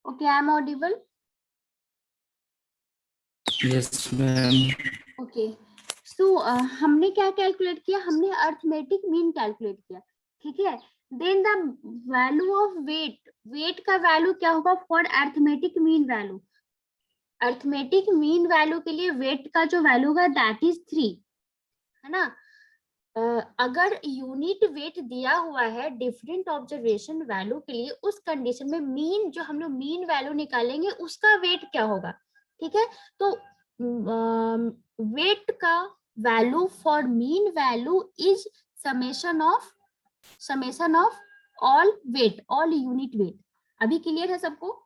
Okay, I am audible. Yes, ma'am. Okay. So हमने क्या calculate किया? हमने अर्थमेटिक मीन कैलकुलेट किया, ठीक है. Then the value of weight, weight का वैल्यू क्या होगा for arithmetic mean value? Arithmetic mean value के लिए वेट का जो वैल्यू होगा दैट इज 3, है ना. अगर यूनिट वेट दिया हुआ है डिफरेंट ऑब्जर्वेशन वैल्यू के लिए, उस कंडीशन में मीन, जो हम लोग मीन वैल्यू निकालेंगे उसका वेट क्या होगा, ठीक है. तो वेट का value for mean value is summation of all weight, all unit weight. अभी क्लियर है सबको?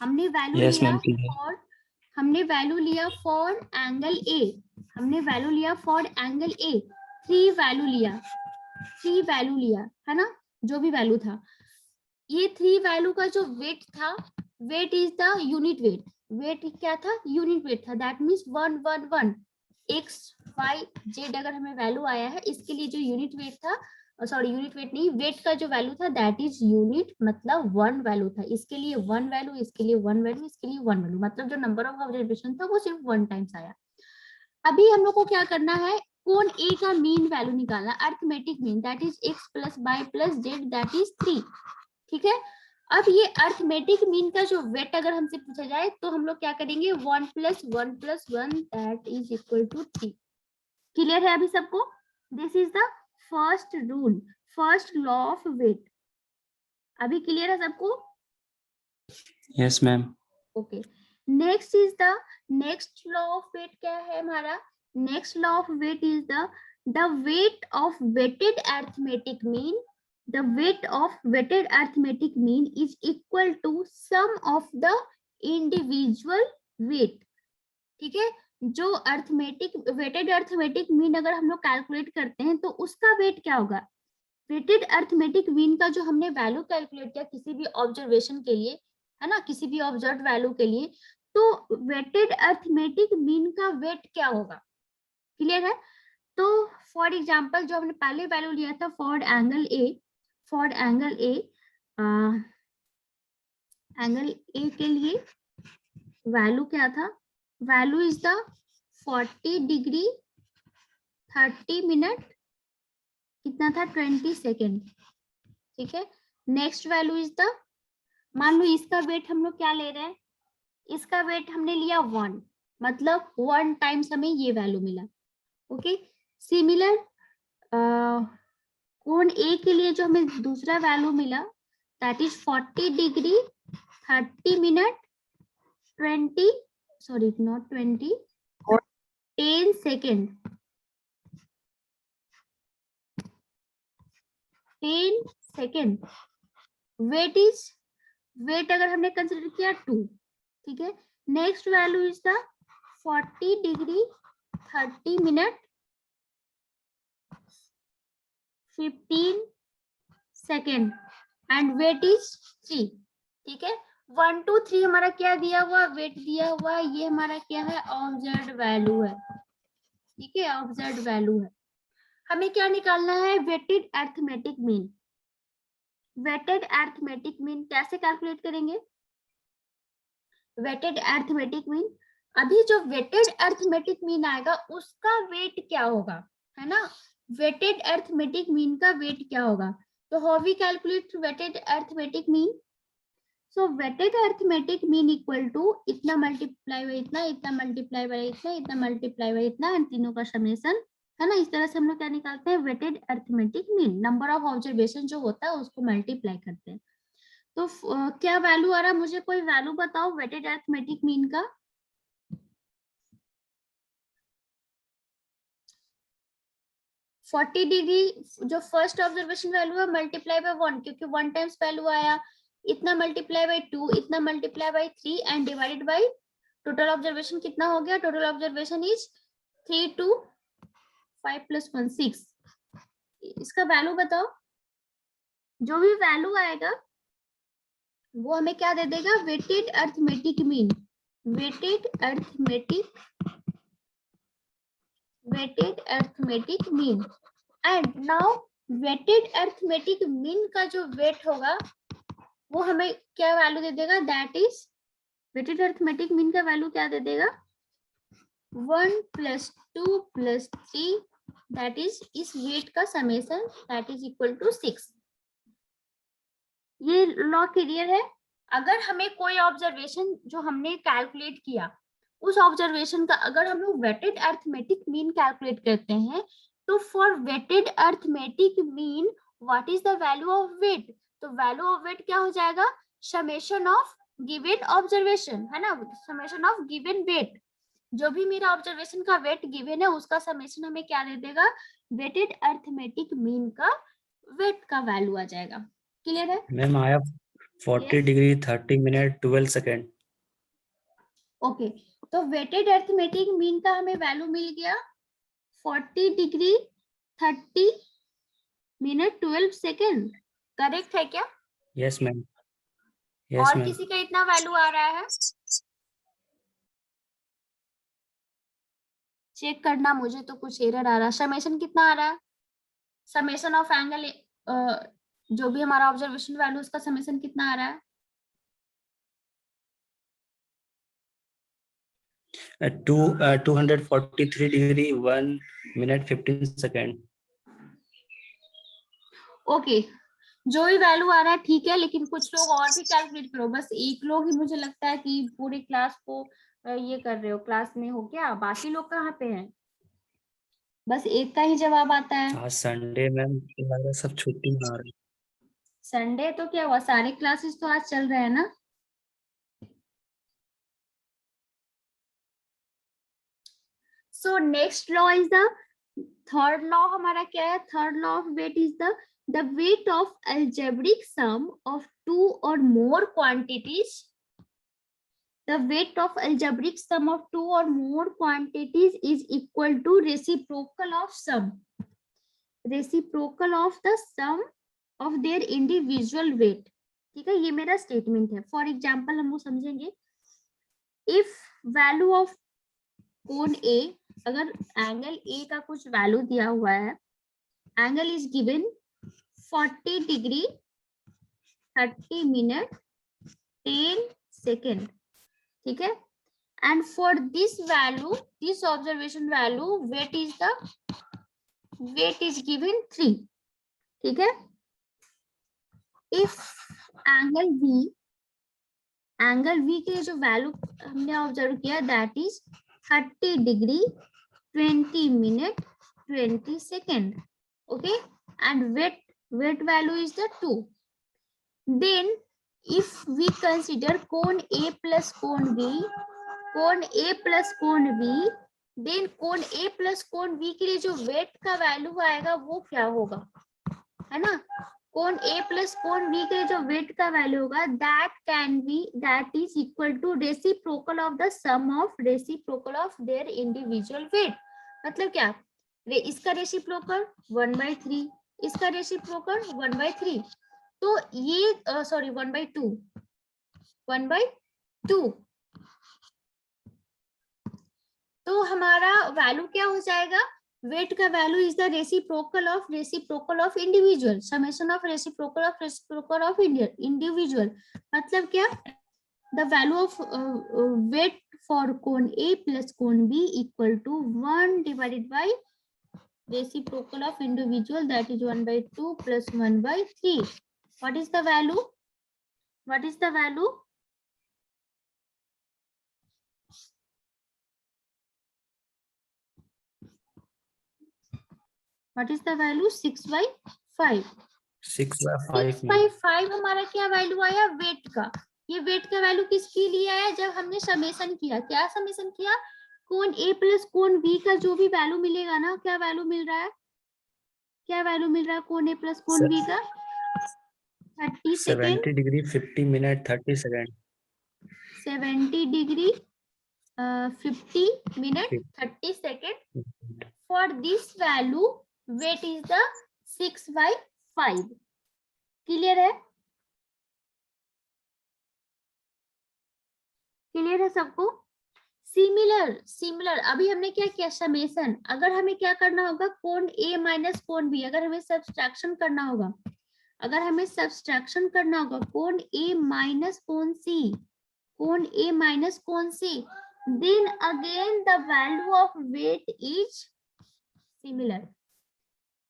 हमने वैल्यू Yes, लिया ma'am. फॉर, हमने वैल्यू लिया फॉर एंगल ए, हमने वैल्यू लिया फॉर एंगल ए, 3 वैल्यू लिया, 3 वैल्यू लिया, है ना, जो भी वैल्यू था. ये 3 वैल्यू का जो वेट था, weight is the unit weight. Weight क्या था? यूनिट वेट था. That means 1 1 1 X Y Z अगर हमें वैल्यू आया है, इसके लिए जो यूनिट वेट था, सॉरी यूनिट वेट नहीं, वेट का जो वैल्यू था दैट इज यूनिट, मतलब 1 वैल्यू था. इसके लिए 1 वैल्यू, इसके लिए 1 वैल्यू, इसके लिए 1 वैल्यू, मतलब जो नंबर ऑफ ऑब्जर्वेशन था वो सिर्फ 1 टाइम्स आया. अभी हम लोग को क्या करना है? कोण ए का मीन वैल्यू निकालना, arithmetic mean, that is X plus Y plus Z that is 3, ठीक है. अब ये अर्थमेटिक मीन का जो वेट अगर हमसे पूछा जाए तो हम लोग क्या करेंगे? 1 plus 1 plus 1 that is equal to 3. Clear है अभी सबको? This is the first rule, first law of weight. अभी क्लियर है सबको? Yes, ma'am. Okay. Next is the next law of weight. क्या है हमारा next law of weight? Is the weight of weighted arithmetic mean, the weight of weighted arithmetic mean is equal to sum of the individual weight. ठीक है. जो arithmetic weighted arithmetic mean अगर हम लोग calculate करते हैं तो उसका वेट क्या होगा? वेटेड अर्थमेटिक मीन का जो हमने वैल्यू कैलकुलेट किया किसी भी ऑब्जर्वेशन के लिए, है ना, किसी भी ऑब्जर्व वैल्यू के लिए, तो वेटेड अर्थमेटिक मीन का वेट क्या होगा? क्लियर है? तो फॉर एग्जांपल जो हमने पहले वैल्यू लिया था for angle A, for angle A, angle A के लिए वैल्यू क्या था? Value is the 40 degree 30 minute, कितना था? 20 सेकेंड, ठीक है. नेक्स्ट वैल्यू इज द, मान लो इसका वेट हम लोग क्या ले रहे हैं? इसका वेट हमने लिया 1, मतलब 1 टाइम्स हमें ये वैल्यू मिला. ओके. सिमिलर कोण ए के लिए जो हमें दूसरा वैल्यू मिला that is 40 degree 30 minute 20, sorry not 20, 10 second, 10 second. Weight is, weight अगर हमने कंसिडर किया 2, ठीक है. Next value is the 40 degree 30 minute 15 second and weight is 3, ठीक है. 1 2 3 हमारा क्या दिया हुआ? वेट दिया हुआ. ये हमारा क्या है? ऑब्जर्व्ड वैल्यू है, ठीक है, ऑब्जर्व्ड वैल्यू है. हमें क्या निकालना है? Weighted arithmetic mean. Weighted arithmetic mean कैसे कैलकुलेट करेंगे? वेटेड अर्थमेटिक मीन, अभी जो वेटेड अर्थमेटिक मीन आएगा उसका वेट क्या होगा, है ना. वेटेड अर्थमेटिक मीन का वेट क्या होगा? तो how we calculate weighted arithmetic mean? So weighted arithmetic mean equal to इतना मल्टीप्लाई बाय इतना, इतना मल्टीप्लाई बाय इतना, इतना मल्टीप्लाई बाय इतना, इन तीनों का समेशन, है ना. इस तरह से हम लोग क्या निकालते हैं? Weighted arithmetic mean. Number of observation जो होता है उसको मल्टीप्लाई करते हैं. तो क्या वैल्यू आ रहा है? मुझे कोई वैल्यू बताओ वेटेड अर्थमेटिक मीन का. फोर्टी डिग्री जो फर्स्ट ऑब्जर्वेशन वैल्यू है मल्टीप्लाई बाय 1, क्योंकि 1 टाइम्स वैल्यू आया, इतना मल्टीप्लाई बाय 2, इतना multiply bye 3 and divided by total observation कितना हो गया? Total observation is 3 2 5 plus 1 6. इसका वैल्यू बताओ. जो भी वैल्यू आएगा वो हमें क्या दे देगा? Weighted arithmetic mean. Weighted arithmetic mean. And now weighted arithmetic mean का जो वेट होगा वो हमें क्या वैल्यू दे देगा, that is weighted arithmetic mean का वैल्यू क्या दे देगा, 1 + 2 + 3 दैट इज इस वेट का summation that is equal to 6। ये लॉ क्लियर है। अगर हमें कोई ऑब्जर्वेशन जो हमने कैलकुलेट किया, उस ऑब्जर्वेशन का अगर हम लोग वेटेड अरिथमेटिक मीन कैलकुलेट करते हैं, तो for weighted arithmetic mean what is the value of weight, तो वैल्यू ऑफ वेट क्या हो जाएगा, समेशन ऑफ गिवन ऑब्जर्वेशन, है ना, समेशन ऑफ गिवन वेट। जो भी मेरा ऑब्जर्वेशन का वेट गिवन है उसका समेशन हमें क्या दे देगा, वेटेड अरिथमेटिक मीन का वेट का वैल्यू आ जाएगा। क्लियर है? मैम आया 40 डिग्री 30 मिनट 12 सेकेंड। ओके, तो वेटेड अरिथमेटिक मीन का हमें वैल्यू मिल गया 40 डिग्री 30 मिनट 12 सेकेंड। करेक्ट है क्या? यस मैम, यस और मैम। किसी का इतना वैल्यू आ रहा है? चेक करना, मुझे तो कुछ एरर आ रहा है। समेशन कितना आ रहा है, समेशन ऑफ एंगल, जो भी हमारा ऑब्जर्वेशन वैल्यू उसका समेशन कितना आ रहा है? 243 डिग्री 1 मिनट 15 सेकेंड। ओके, जो भी वैल्यू आ रहा है ठीक है, लेकिन कुछ लोग और भी कैलकुलेट करो। बस एक लोग ही मुझे लगता है कि पूरी क्लास को ये कर रहे हो, क्लास में हो क्या, बाकी लोग कहाँ पे हैं? बस एक का ही जवाब आता है। आज संडे मैम, सब छुट्टी मार रहे। संडे तो क्या हुआ, सारे क्लासेस तो आज चल रहे हैं ना। So next law is the third law. हमारा क्या है, third law of weight is the weight of algebraic sum of two or more quantities. The weight of algebraic sum of two or more quantities is equal to reciprocal of sum, reciprocal of the sum of their individual weight। ठीक है, ये मेरा statement है। For example हम वो समझेंगे, if value of कोण ए, अगर एंगल ए का कुछ वैल्यू दिया हुआ है, angle is given 40 degree 30 minute 10 second, ठीक है, and for this value, this observation value, weight is given 3, ठीक है। if एंगल V के जो वैल्यू हमने ऑब्जर्व किया that is 30 degree 20 minute 20 second, okay, and weight value is the 2। then if we consider कोण A plus कोण B, कोण A plus कोण B, देन कोण A plus कोण B के लिए जो वेट का वैल्यू आएगा वो क्या होगा, है ना, कोण A plus कोण B के लिए जो वेट का वैल्यू होगा that is equal to reciprocal of the sum of reciprocal of their individual weight. मतलब क्या, इसका रेसिप्रोकल 1/3, इसका रेसिप्रोकल 1/3, तो ये सॉरी 1/2, तो हमारा वैल्यू क्या हो जाएगा, वेट का value is the reciprocal of individual, summation of reciprocal of individual. मतलब क्या, the value of weight for कोण A प्लस कोण B equal to 1 divided by reciprocal of individual that is 1/2 plus 1/3। What is the value, what is the value, what is the value, 6/5। 6/5 हमारा क्या value आया, wait का। ये wait का value किसके लिए आया, जब हमने समेशन किया, क्या समेशन किया, कोण A प्लस कोण B का जो भी वैल्यू मिलेगा ना, क्या वैल्यू मिल रहा है, क्या वैल्यू मिल रहा है कोण A प्लस कोण B का, 30 second, 70 degree 50 minute 30 second, 70 degree 50 minute 30 second. For this value, weight is the 6/5। Clear है, क्लियर है सबको। सिमिलर अभी हमने क्या किया, समेशन। अगर हमें क्या करना होगा, कोण A माइनस कोण B, अगर हमें सब्सट्रैक्शन करना होगा, अगर हमें सब्सट्रैक्शन करना होगा कोण A माइनस कोण C, कोण A माइनस कोण C, then again the value of weight is similar.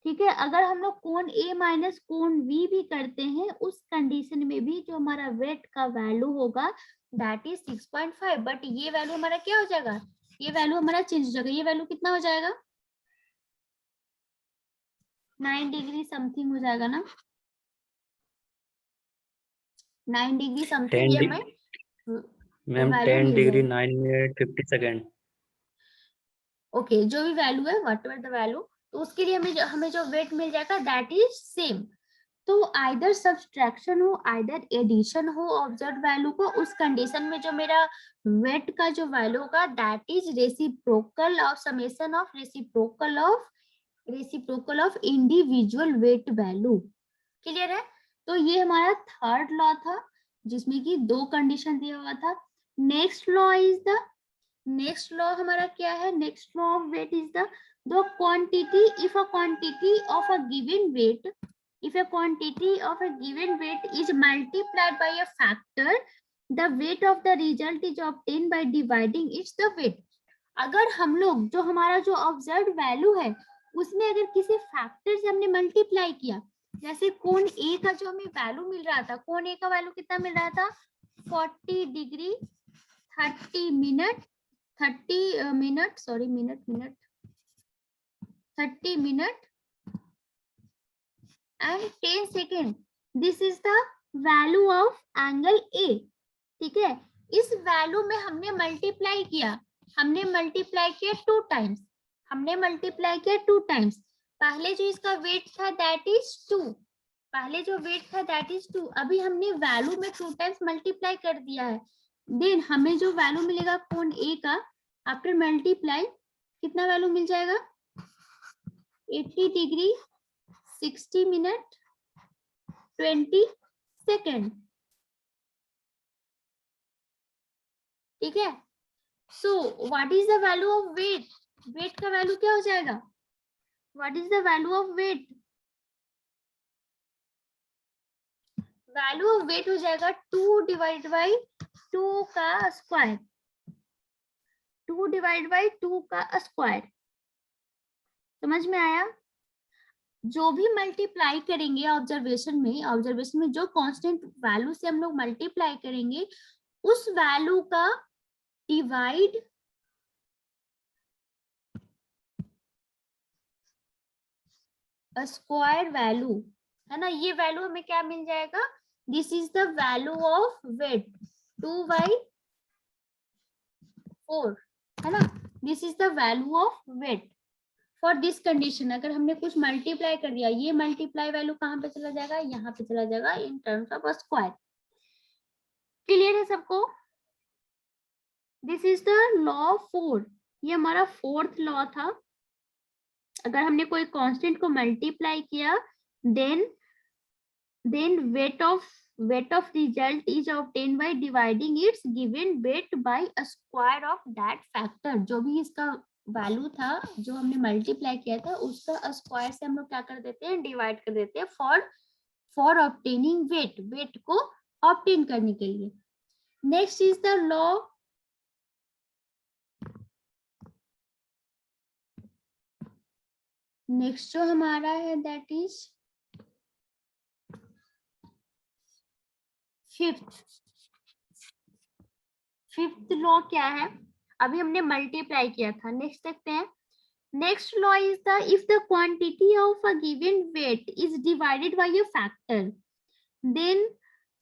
ठीक है, अगर हम लोग कोण A माइनस कोण V भी करते हैं उस कंडीशन में भी जो हमारा वेट का वैल्यू होगा दैट इज 6.5, बट ये वैल्यू हमारा क्या हो जाएगा, ये वैल्यू हमारा चेंज हो जाएगा, ये वैल्यू कितना हो जाएगा 9 डिग्री समथिंग हो जाएगा ना, 9 डिग्री समथिंग ये हमें मैम वैल्यू 10 मिल डिग्री जाएगा। 9 मिनट 50 सेकेंड। ओके, जो भी वैल्यू है व्हाट एवर द वैल्यू, तो उसके लिए हमें जो वेट मिल जाएगा दैट इज सेम। तो आइदर सब्सट्रैक्शन हो आइदर एडिशन हो ऑब्जर्व वैल्यू को, उस कंडीशन में जो मेरा वेट का जो वैल्यू होगा that is reciprocal of summation of reciprocal of individual weight value. Clear है? तो ये हमारा थर्ड लॉ था जिसमें कि दो कंडीशन दिया हुआ था। Next law is the, next law हमारा क्या है, next law of weight is the quantity, if a quantity of a given weight, if a quantity of a given weight is multiplied by a factor, the weight of the result is obtained by dividing its the weight. अगर हम लोग जो हमारा जो observe value है उसमें अगर किसी फैक्टर से हमने मल्टीप्लाई किया, जैसे कोण ए का जो हमें वैल्यू मिल रहा था, कोण ए का वैल्यू कितना मिल रहा था 40 degree 30 minute 30 minute sorry minute 30 minute and 10 second, this is the value of angle A. ठीक है, इस वैल्यू में हमने मल्टीप्लाई किया टू टाइम्स, हमने मल्टीप्लाई किया टू टाइम्स। पहले जो इसका वेट था दैट इज 2, पहले जो वेट था दैट इज 2, अभी हमने वैल्यू में टू टाइम्स मल्टीप्लाई कर दिया है, देन हमें जो वैल्यू मिलेगा कोण ए का आफ्टर मल्टीप्लाई कितना वैल्यू मिल जाएगा 80 डिग्री 60 मिनट 20 सेकेंड। ठीक है, so what is the value of weight, weight का वैल्यू क्या हो जाएगा, what is the value of weight, value of weight हो जाएगा 2 डिवाइड बाई 2 का स्क्वायर, 2 डिवाइड बाई 2 का स्क्वायर। समझ में आया? जो भी मल्टीप्लाई करेंगे ऑब्जर्वेशन में जो कांस्टेंट वैल्यू से हम लोग मल्टीप्लाई करेंगे उस वैल्यू का डिवाइड स्क्वायर वैल्यू है ना, ये वैल्यू हमें क्या मिल जाएगा, this is the value of weight 2/4 है ना, this is the value of weight for this condition. अगर हमने कुछ मल्टीप्लाई कर दिया, ये मल्टीप्लाई वैल्यू कहाँ पे चला जाएगा, यहाँ पे चला जाएगा in terms of square. Clear है सबको? दिस इज द लॉ 4, ये हमारा फोर्थ लॉ था। अगर हमने कोई कांस्टेंट को मल्टीप्लाई किया then weight of result is obtained by dividing its given weight by a square of that factor. जो भी इसका वैल्यू था जो हमने मल्टीप्लाई किया था उसका स्क्वायर से हम लोग क्या कर देते हैं, डिवाइड कर देते हैं फॉर ऑब्टेनिंग वेट, वेट को ऑब्टेन करने के लिए। Next is the law next जो हमारा है दैट इज फिफ्थ लॉ क्या है, अभी हमने मल्टीप्लाई किया था। नेक्स्ट देखते हैं, next law is the if the quantity of a given weight is divided by a factor then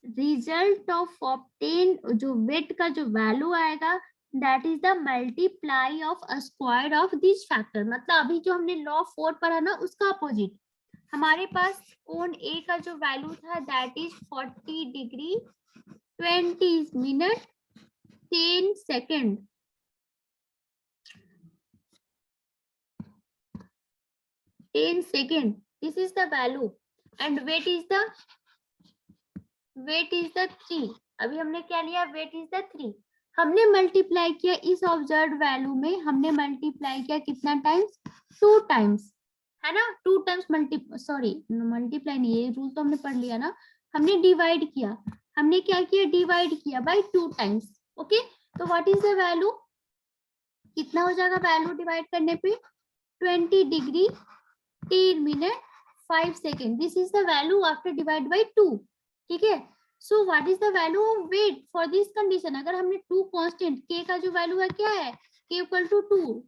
result of obtain, जो वेट का जो वैल्यू आएगा that is the multiply of a square of this factor. मतलब अभी जो हमने law 4 पढ़ा ना उसका अपोजिट, हमारे पास कोण ए का जो वैल्यू था that is 40 degree 20 minute 10 second. This is the value and weight is the 3। अभी हमने क्या लिया, weight is the 3। हमने मल्टीप्लाई किया इस ऑब्जर्व वैल्यू में, हमने मल्टीप्लाई किया कितना टाइम्स, 2 टाइम्स। है ना, 2 टाइम्स मल्टीप्लाई नहीं, ये रूल तो हमने पढ़ लिया ना, हमने डिवाइड किया, हमने क्या किया, डिवाइड किया बाय 2 टाइम्स। ओके, तो व्हाट इज द वैल्यू, कितना हो जाएगा वैल्यू डिवाइड करने पे, 20 degree 10 minute 5 second, this is the value after divide by 2। ठीक है, so what is the value of weight for this condition, अगर हमने 2 कांस्टेंट k का जो वैल्यू है क्या है, k इक्वल टू 2,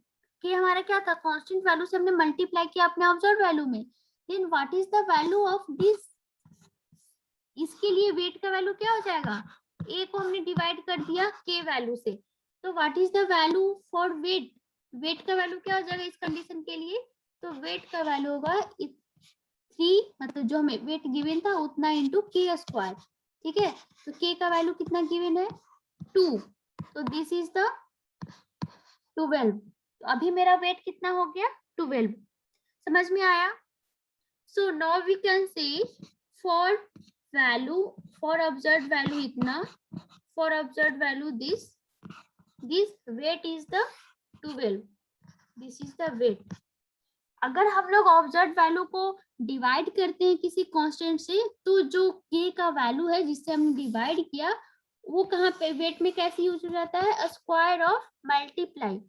k हमारा क्या था, कांस्टेंट वैल्यू से हमने मल्टीप्लाई किया अपने ऑब्जर्व वैल्यू में, then what is the value of this, इसके लिए वेट का वैल्यू क्या हो जाएगा, a को हमने डिवाइड कर दिया k वैल्यू से, तो what is the value for weight, weight का वैल्यू क्या हो जाएगा इस कंडीशन के लिए, तो वेट का वैल्यू होगा 3, मतलब जो हमें वेट गिवन था उतना इंटू k स्क्वायर। ठीक है, तो k का वैल्यू कितना गिवन है 2, तो दिस इज द 12, तो अभी मेरा वेट कितना हो गया 12, समझ में आया। So now we can say for value, for observe value इतना, for observe value this weight is the 12, this is the weight. अगर हम लोग ऑब्जर्व वैल्यू को डिवाइड करते हैं किसी कांस्टेंट से, तो जो k का वैल्यू है जिससे हमने डिवाइड किया, वो कहाँ पे वेट में कैसे यूज हो जाता है, स्क्वायर ऑफ मल्टीप्लाई,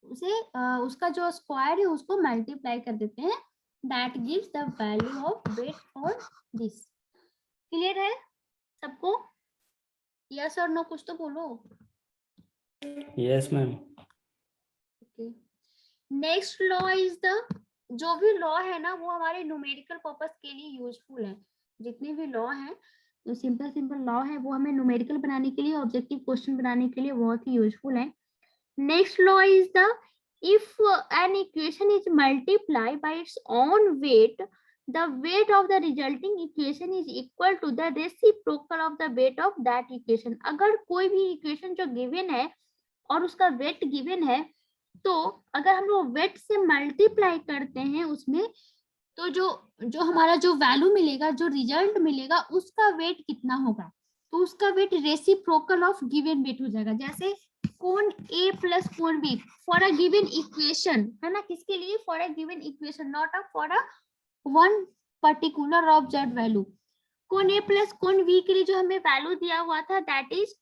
उसे उसका जो स्क्वायर है उसको मल्टीप्लाई कर देते हैं, that gives the value of weight for this. Clear है सबको, यस और नो, कुछ तो बोलो। Yes ma'am. Okay, next law is the, जो भी लॉ है ना वो हमारे न्यूमेरिकल पर्पस के लिए यूजफुल है, जितने भी लॉ हैं, जो सिंपल लॉ है वो हमें न्यूमेरिकल बनाने के लिए, ऑब्जेक्टिव क्वेश्चन बनाने के लिए बहुत ही यूजफुल है। Next law is the, if an equation is multiplied by its own weight, the weight of the resulting equation is equal to the reciprocal of the weight of that equation। अगर कोई भी equation जो given है और उसका wait given है, तो अगर हम लोग वेट से मल्टीप्लाई करते हैं उसमें, तो जो हमारा जो वैल्यू मिलेगा, जो रिजल्ट मिलेगा, उसका वेट कितना होगा, तो उसका weight reciprocal of given weight हो जाएगा। जैसे कोण A प्लस कोण B for a given equation, है ना, किसके लिए, for a given equation, not a for a one particular observe value. कोण A प्लस कोण B के लिए जो हमें वैल्यू दिया हुआ था, that is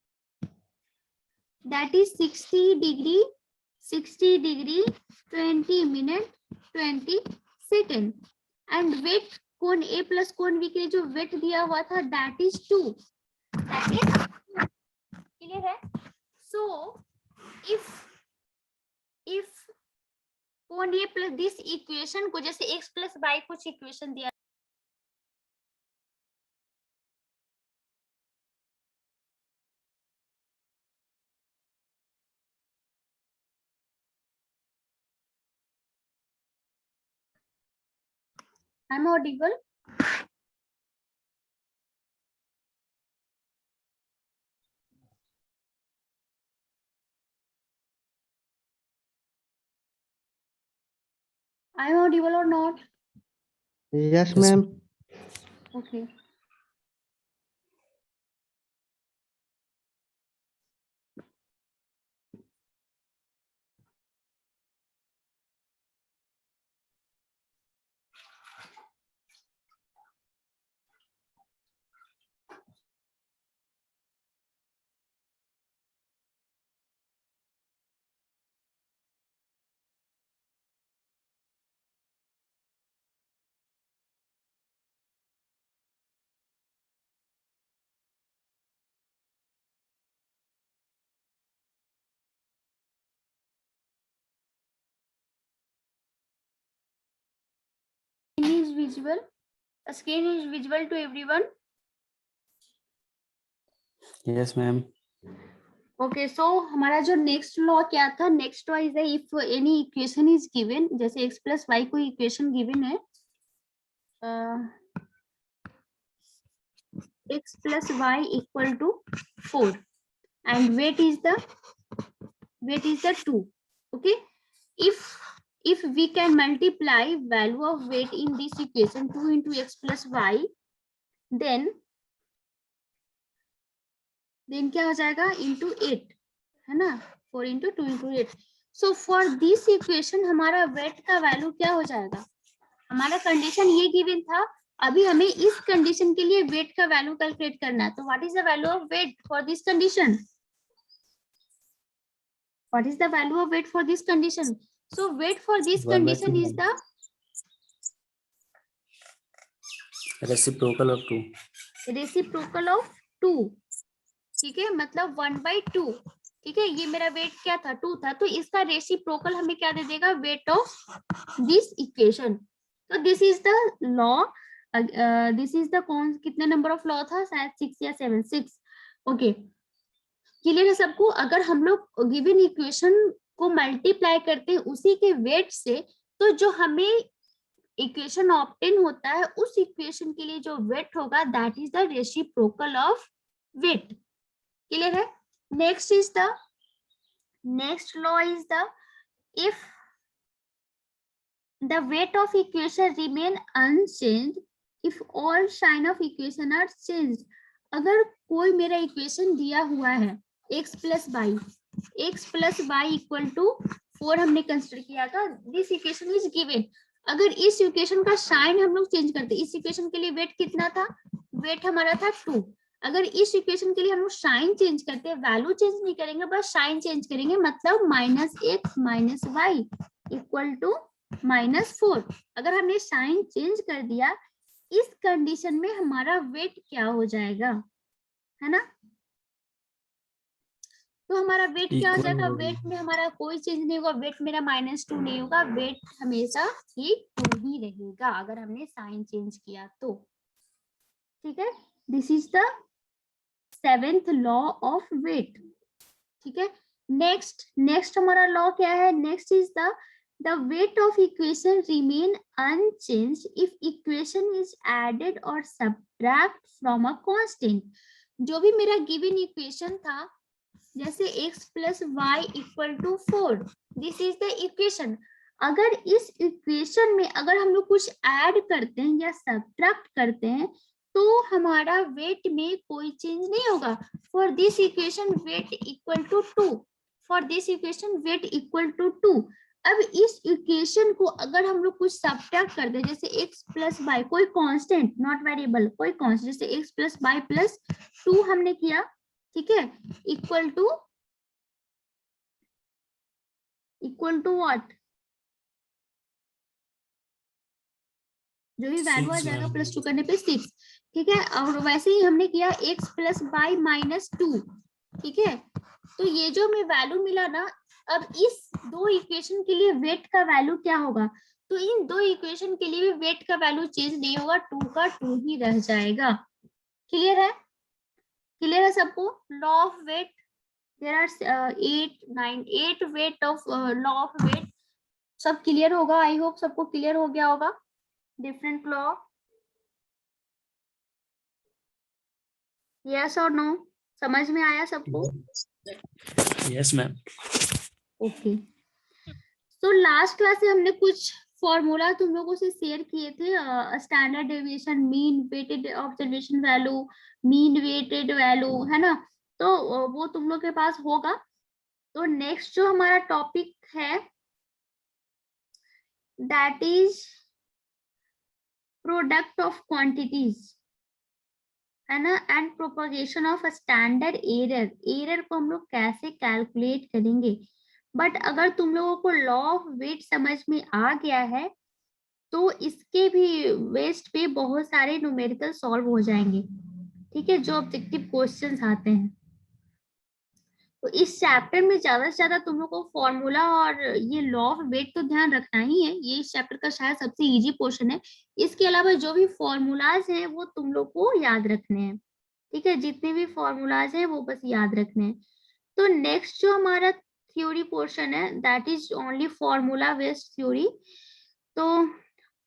60 degree 20 minute 20 second, and weight कोण A प्लस कोण B के लिए जो वेट दिया हुआ था, दैट इज 2, क्लियर है। सो इफ कोण A प्लस दिस इक्वेशन को, जैसे x प्लस y कुछ इक्वेशन दिया, I am audible, I am audible और not, Yes, ma'am. Okay. Is visible, screen is visible to everyone, yes ma'am. Okay. So हमारा जो next law क्या था, next law is if any equation is given, जैसे x plus y कोई equation given है, x plus Y equal to 4 and weight is the 2, okay, if we can multiply value of weight in this equation 2 into x plus y, then क्या हो जाएगा, into 8, है ना, 4 into 2 into 8, so for this equation हमारा wait का value क्या हो जाएगा? हमारा कंडीशन ये गिवन था, अभी हमें इस कंडीशन के लिए वेट का वैल्यू कैलकुलेट करना है। तो what is the value of weight for this condition? What is the value of weight for this condition? So weight for this 1/2 condition is the reciprocal of 2. reciprocal of 2. ठीक है, मतलब 1/2। ठीक है, ये मेरा वेट क्या था? 2 था, तो इसका रेसिप्रोकल हमें क्या दे देगा? Weight of this equation. तो this is the law, this is the कौन, कितने नंबर ऑफ लॉ था? शायद 6 या 7, 6। ओके, क्लियर है सबको? अगर हम लोग गिवन इक्वेशन को मल्टीप्लाई करते हैं उसी के वेट से, तो जो हमें इक्वेशन ऑब्टेन होता है उस इक्वेशन के लिए जो वेट होगा that is the reciprocal of weight. Clear है? Next is the next law is the if the weight of equation remain unchanged if all sign of equation are changed. अगर कोई मेरा इक्वेशन दिया हुआ है x plus Y equal to 4 हमने consider किया था, दिस इक्वेशन इज गिवन। अगर इस इक्वेशन का साइन हम लोग चेंज करते, इस इक्वेशन के लिए वेट कितना था? वेट हमारा था 2। अगर इस इक्वेशन के लिए हम लोग साइन चेंज करते हैं, वैल्यू चेंज नहीं करेंगे, बस साइन चेंज करेंगे, मतलब -x - y इक्वल टू -4। अगर हमने साइन चेंज कर दिया, इस कंडीशन में हमारा वेट क्या हो जाएगा? है ना? तो हमारा वेट क्या हो जाएगा? वेट में हमारा कोई चेंज नहीं होगा, वेट मेरा -2 नहीं होगा, वेट हमेशा ही 2 ही रहेगा अगर हमने साइन चेंज किया तो। ठीक है, this is the 7th law of weight. ठीक है, नेक्स्ट हमारा लॉ क्या है? Next is the weight of equation remain unchanged if equation is added or subtract from a constant। जो भी मेरा गिवन इक्वेशन था, जैसे x plus Y equal to 4, this is the equation. अगर इस इक्वेशन में अगर हम लोग कुछ ऐड करते हैं या सब्ट्रैक्ट करते हैं तो हमारा वेट में कोई चेंज नहीं होगा। For this equation weight equal to 2, for this equation weight equal to 2। अब इस इक्वेशन को अगर हम लोग कुछ सब्ट्रैक्ट कर दे, जैसे x प्लस वाई, कोई कांस्टेंट नॉट वेरिएबल, कोई कांस्टेंट, जैसे x प्लस वाई प्लस 2 हमने किया, ठीक है, इक्वल टू व्हाट? जो भी वैल्यू आ जाएगा प्लस 2 करने पे 6। ठीक है, और वैसे ही हमने किया x प्लस वाई माइनस 2। ठीक है, तो ये जो हमें वैल्यू मिला ना, अब इस दो इक्वेशन के लिए वेट का वैल्यू क्या होगा? तो इन दो इक्वेशन के लिए भी वेट का वैल्यू चेंज नहीं होगा, 2 का 2 ही रह जाएगा। क्लियर है? क्लियर है सबको? Law of weight, there are 8 weight of law of weight. सब क्लियर होगा, आई होप सबको क्लियर हो गया होगा डिफरेंट लॉ। यस और नो? समझ में आया सबको? Yes ma'am. ओके, तो लास्ट क्लास में हमने कुछ फॉर्मूला तुम लोगों से शेयर किए थे, standard deviation, mean weighted observation value, mean weighted value, है ना? तो वो तुम लोग के पास होगा। तो नेक्स्ट जो हमारा टॉपिक है that is product of quantities, है ना, and propagation of standard error. Error को हम लोग कैसे कैलकुलेट करेंगे? बट अगर तुम लोगों को लॉ ऑफ वेट समझ में आ गया है तो इसके भी बेस्ड पे बहुत सारे न्यूमेरिकल सॉल्व हो जाएंगे। ठीक है, जो ऑब्जेक्टिव क्वेश्चंस आते हैं। तो इस चैप्टर में ज्यादा से ज्यादा तुम लोग को फॉर्मूला और ये लॉ ऑफ वेट तो ध्यान रखना ही है, ये इस चैप्टर का शायद सबसे इजी पोर्शन है। इसके अलावा जो भी फॉर्मूलाज हैं वो तुम लोग को याद रखने हैं। ठीक है, जितने भी फॉर्मूलाज हैं वो बस याद रखने हैं। तो नेक्स्ट जो हमारा थ्योरी पोर्शन है that is only formula based theory. तो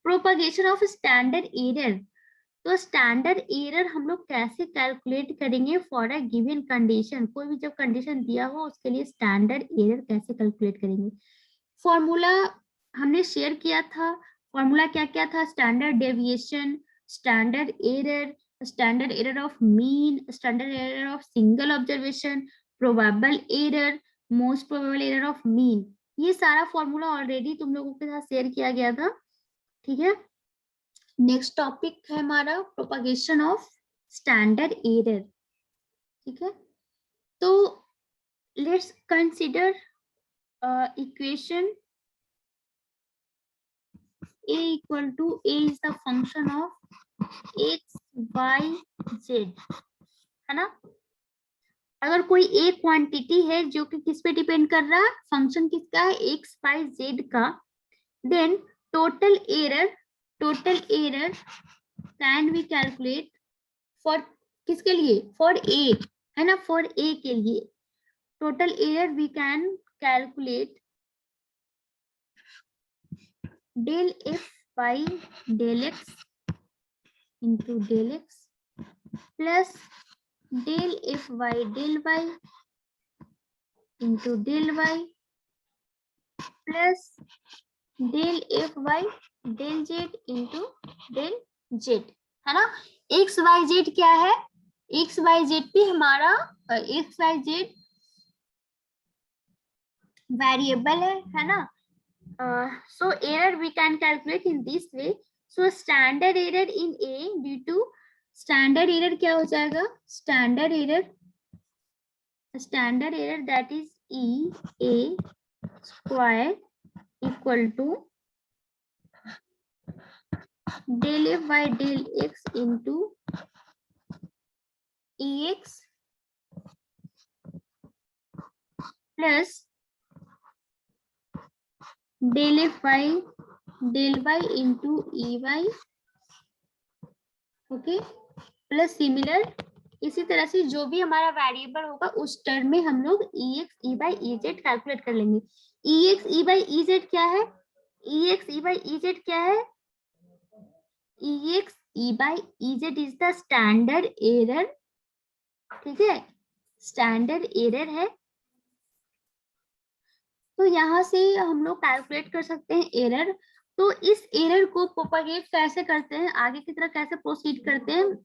प्रोपगेशन ऑफ स्टैंडर्ड एरर, तो स्टैंडर्ड एरर हम लोग कैसे कैलकुलेट करेंगे फॉर अ गिवन कंडीशन? कोई भी जब कंडीशन दिया हो उसके लिए स्टैंडर्ड एरर कैसे कैलकुलेट करेंगे? फॉर्मूला हमने शेयर किया था। फॉर्मूला क्या क्या था? Standard deviation, standard error of mean, standard error of single observation, probable error, most probable error of mean. ये सारा फॉर्मूला ऑलरेडी तुम लोगों के साथ शेयर किया गया था, ठीक है। नेक्स्ट टॉपिक है हमारा प्रोपगेशन ऑफ स्टैंडर्ड एरर, ठीक है। तो let's consider equation a equal to a is the function of x y z, है ना। अगर कोई एक क्वांटिटी है जो कि किस पे डिपेंड कर रहा है, फंक्शन किसका है, एक्स वाई जेड का, then total error can be calculate for किसके लिए, फॉर ए, है ना, फॉर ए के लिए total error we can calculate del F by del X into del X plus del F Y del Y into del Y plus del F Y del Z into del Z, है ना। X Y Z क्या है, X Y Z भी हमारा x Y Z variable है ना। So error we can calculate in this way. So standard error in a due to, standard error क्या हो जाएगा, standard error that is E A square equal to del F by del X into E X plus del F by del Y into E Y, okay, plus similar इसी तरह से जो भी हमारा variable होगा उस टर्म में हम लोग E X E by E Z calculate कर लेंगे। E X E by E Z क्या है, E X E by E Z क्या है, E X E by E Z is the standard error, ठीक है, स्टैंडर्ड एरर है। तो यहाँ से हम लोग कैलकुलेट कर सकते हैं एरर। तो इस एरर को प्रोपगेट कैसे करते हैं, आगे की तरह कैसे प्रोसीड करते हैं।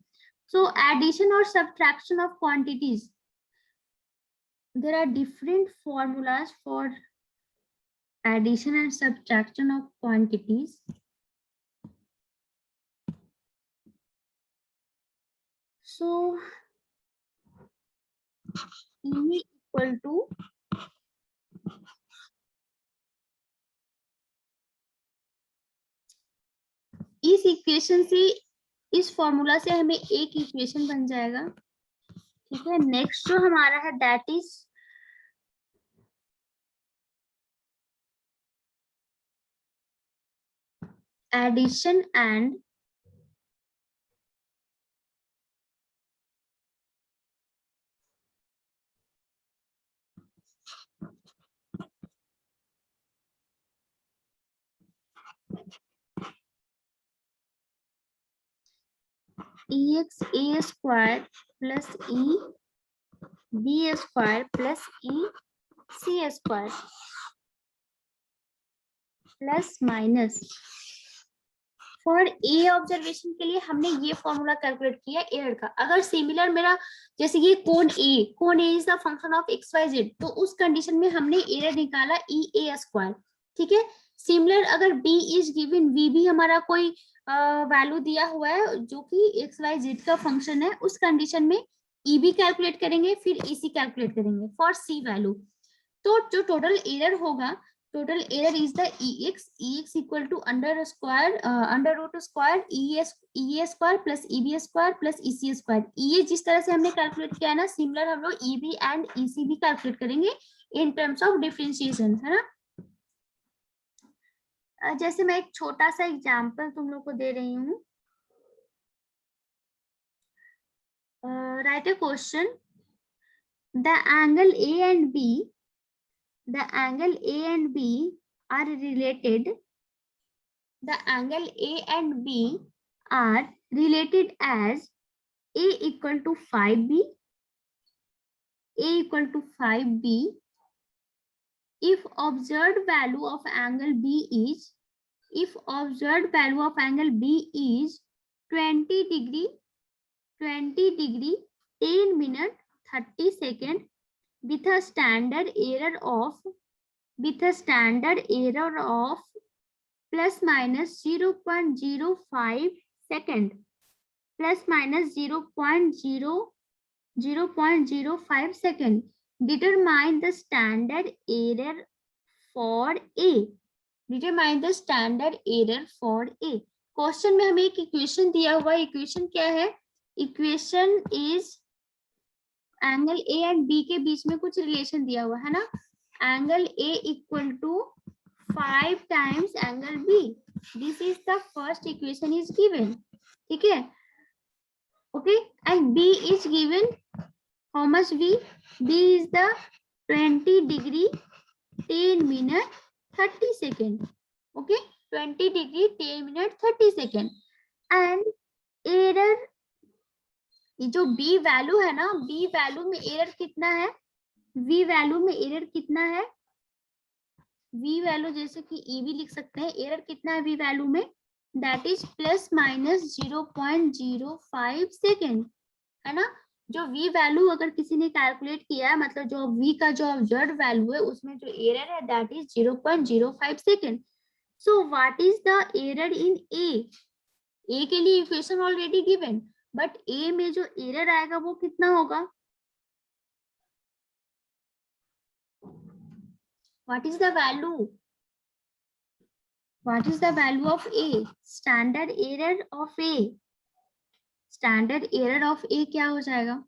सो एडिशन और subtraction of quantities, there are different formulas for addition and subtraction of quantities. So E equal to इस इक्वेशन से, इस फॉर्मूला से हमें एक इक्वेशन बन जाएगा, ठीक है। नेक्स्ट जो हमारा है that is addition and EX A square plus E B square plus E C square plus minus for a observation के लिए हमने ये फॉर्मूला कैलकुलेट किया एरर का। अगर सिमिलर मेरा जैसे ये कोण A is the function of X Y Z, तो उस कंडीशन में हमने एरर निकाला ई ए स्क्वायर, ठीक है। सिमिलर अगर बी इज गिवन, बी भी हमारा कोई वैल्यू दिया हुआ है जो कि एक्स वाई जेड का फंक्शन है, उस कंडीशन में ई बी कैलकुलेट करेंगे फिर ई सी कैलकुलेट करेंगे फॉर सी वैल्यू। तो जो टोटल एरर होगा, total error is the ex equal to under root square ea square plus eb square plus ec square। ea जिस तरह से हमने कैलकुलेट किया है ना, सिमिलर हम लोग eb एंड ec भी कैलकुलेट करेंगे इन टर्म्स ऑफ डिफरेंशिएशन, है ना। जैसे मैं एक छोटा सा एग्जांपल तुम लोग को दे रही हूँ। Right a question, the angle a and b, the angle A and B are related. The angle A and B are related as A equal to 5B, A equal to 5B. If observed value of angle B is, if observed value of angle B is 20 degree, 10 minute 30 second with a standard error of with a standard error of plus minus 0.05 second, plus minus 0.05 second. Determine the standard error for A. Determine the standard error for A. Question में हमें एक equation दिया हुआ है. Equation क्या है? Equation is angle A and B के बीच में कुछ रिलेशन दिया हुआ है ना. Angle A equal to 5 times angle B. This is the first equation is given. ठीक है. Okay. And B is given. How much B? B is the 20 degree 10 minute 30 second. Okay. 20 degree 10 minute 30 second. And error, ये जो B value है ना, B value में error कितना है? We value में एरर कितना है? वी वैल्यू जैसे कि ई भी लिख सकते हैं. एरर कितना है वी वैल्यू में? That is plus minus 0.05 second, है ना. जो वी वैल्यू अगर किसी ने कैलकुलेट किया है, मतलब जो वी का जो ऑब्जर्व्ड वैल्यू है उसमें जो एरर है that is 0.05 second. So what is the error in A? A के लिए equation already given, but A में जो एरर आएगा वो कितना होगा? What is the value? What is the value of A? Standard error of A. Standard error of A क्या हो जाएगा?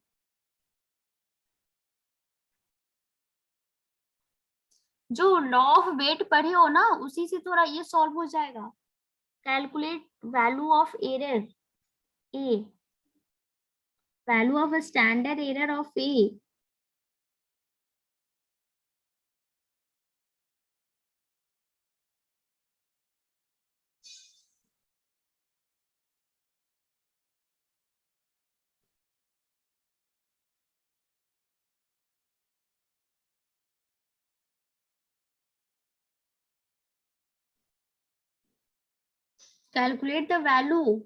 जो लॉ ऑफ वेट पढ़े हो ना उसी से थोड़ा ये सॉल्व हो जाएगा. Calculate value of error A. Value of a standard error of A. Calculate the value